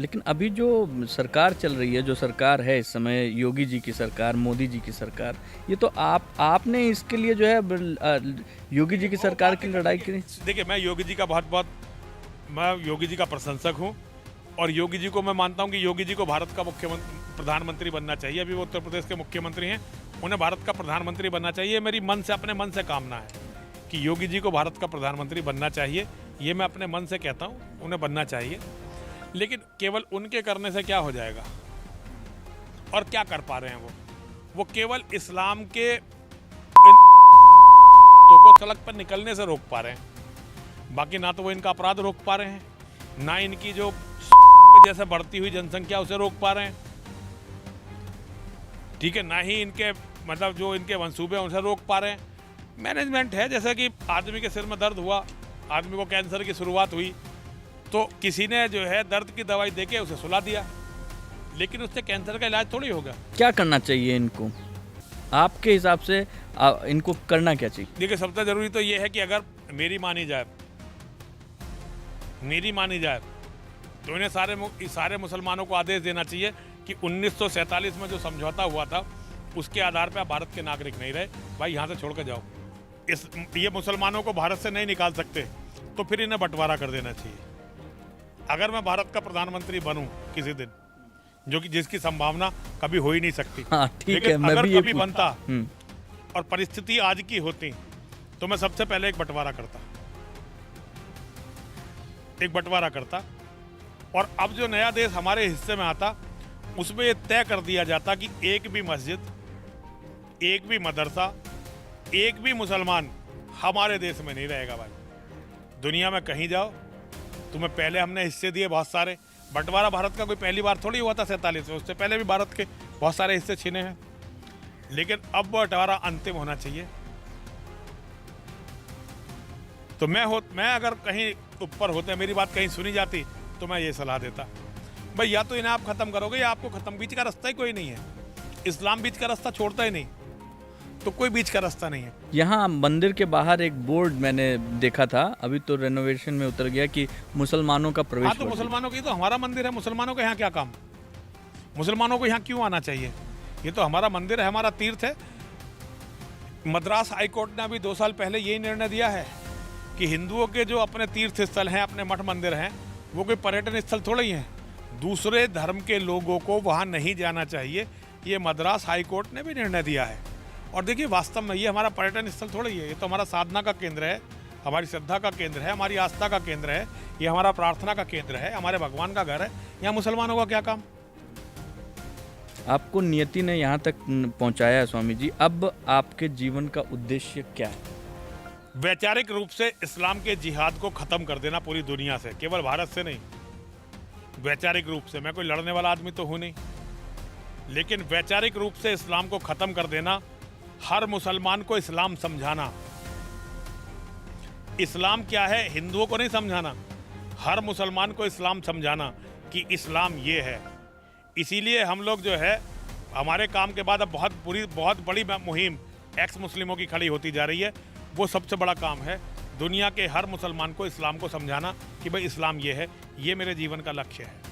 लेकिन अभी जो सरकार चल रही है, जो सरकार है इस समय, योगी जी की सरकार, मोदी जी की सरकार, ये तो आपने इसके लिए जो है योगी जी की सरकार की लड़ाई की। देखिए, मैं योगी जी का प्रशंसक हूँ और योगी जी को मैं मानता हूँ कि योगी जी को भारत का प्रधानमंत्री बनना चाहिए। अभी वो उत्तर प्रदेश के मुख्यमंत्री हैं, उन्हें भारत का प्रधानमंत्री बनना चाहिए। मेरी अपने मन से कामना है कि योगी जी को भारत का प्रधानमंत्री बनना चाहिए। ये मैं अपने मन से कहता हूँ, उन्हें बनना चाहिए। लेकिन केवल उनके करने से क्या हो जाएगा और क्या कर पा रहे हैं वो केवल इस्लाम के तो को सड़क पर निकलने से रोक पा रहे हैं। बाकी ना तो वो इनका अपराध रोक पा रहे हैं, ना इनकी जो जैसे बढ़ती हुई जनसंख्या उसे रोक पा रहे हैं, ठीक है, ना ही इनके मतलब जो इनके मंसूबे हैं उसे रोक पा रहे हैं। मैनेजमेंट है, जैसे कि आदमी के सिर में दर्द हुआ, आदमी को कैंसर की शुरुआत हुई तो किसी ने जो है दर्द की दवाई देके उसे सुला दिया, लेकिन उससे कैंसर का इलाज थोड़ी होगा। क्या करना चाहिए इनको, आपके हिसाब से इनको करना क्या चाहिए? देखिए, सबसे जरूरी तो ये है कि अगर मेरी मानी जाए तो इन्हें सारे मुसलमानों को आदेश देना चाहिए कि 1947 में जो समझौता हुआ था उसके आधार पर आप भारत के नागरिक नहीं रहे, भाई यहाँ से छोड़ कर जाओ। ये मुसलमानों को भारत से नहीं निकाल सकते तो फिर इन्हें बंटवारा कर देना चाहिए। अगर मैं भारत का प्रधानमंत्री बनूं किसी दिन, जो कि जिसकी संभावना कभी हो ही नहीं सकती, ठीक है, मैं अगर भी कभी बनता और परिस्थिति आज की होती तो मैं सबसे पहले एक बंटवारा करता और अब जो नया देश हमारे हिस्से में आता उसमें यह तय कर दिया जाता कि एक भी मस्जिद, एक भी मदरसा, एक भी मुसलमान हमारे देश में नहीं रहेगा। भाई, दुनिया में कहीं जाओ, तुम्हें पहले हमने हिस्से दिए बहुत सारे। बंटवारा भारत का कोई पहली बार थोड़ी हुआ था 47 में, उससे पहले भी भारत के बहुत सारे हिस्से छीने हैं, लेकिन अब बंटवारा अंतिम होना चाहिए। तो मैं अगर कहीं ऊपर होते, मेरी बात कहीं सुनी जाती तो मैं ये सलाह देता, भाई या तो इन्हें आप खत्म करोगे या आपको खत्म, बीच का रास्ता ही कोई नहीं है। इस्लाम बीच का रास्ता छोड़ता ही नहीं, तो कोई बीच का रास्ता नहीं है। यहाँ मंदिर के बाहर एक बोर्ड मैंने देखा था, अभी तो रेनोवेशन में उतर गया, कि मुसलमानों का प्रवेश। हाँ, तो मुसलमानों की, तो हमारा मंदिर है, मुसलमानों का यहाँ क्या काम? मुसलमानों को यहाँ क्यों आना चाहिए? ये तो हमारा मंदिर है, हमारा तीर्थ है। मद्रास हाईकोर्ट ने अभी 2 साल पहले यही निर्णय दिया है कि हिंदुओं के जो अपने तीर्थ स्थल हैं, अपने मठ मंदिर हैं, वो कोई पर्यटन स्थल थोड़े ही हैं। दूसरे धर्म के लोगों को वहाँ नहीं जाना चाहिए, ये मद्रास हाईकोर्ट ने भी निर्णय दिया है। और देखिए, वास्तव में ये हमारा पर्यटन स्थल थोड़ा ही है, ये तो हमारा साधना का केंद्र है, हमारी श्रद्धा का केंद्र है, हमारी आस्था का केंद्र है, ये हमारा प्रार्थना का केंद्र है, हमारे भगवान का घर है। यहाँ मुसलमानों का क्या काम? आपको नियति ने यहाँ तक पहुँचाया स्वामी जी, अब आपके जीवन का उद्देश्य क्या है? वैचारिक रूप से इस्लाम के जिहाद को खत्म कर देना पूरी दुनिया से, केवल भारत से नहीं। वैचारिक रूप से, मैं कोई लड़ने वाला आदमी तो हूँ नहीं, लेकिन वैचारिक रूप से इस्लाम को खत्म कर देना, हर मुसलमान को इस्लाम समझाना। इस्लाम क्या है हिंदुओं को नहीं समझाना, हर मुसलमान को इस्लाम समझाना कि इस्लाम ये है। इसीलिए हम लोग जो है, हमारे काम के बाद अब बहुत बड़ी मुहिम एक्स मुस्लिमों की खड़ी होती जा रही है। वो सबसे बड़ा काम है, दुनिया के हर मुसलमान को इस्लाम को समझाना कि भाई इस्लाम ये है। ये मेरे जीवन का लक्ष्य है।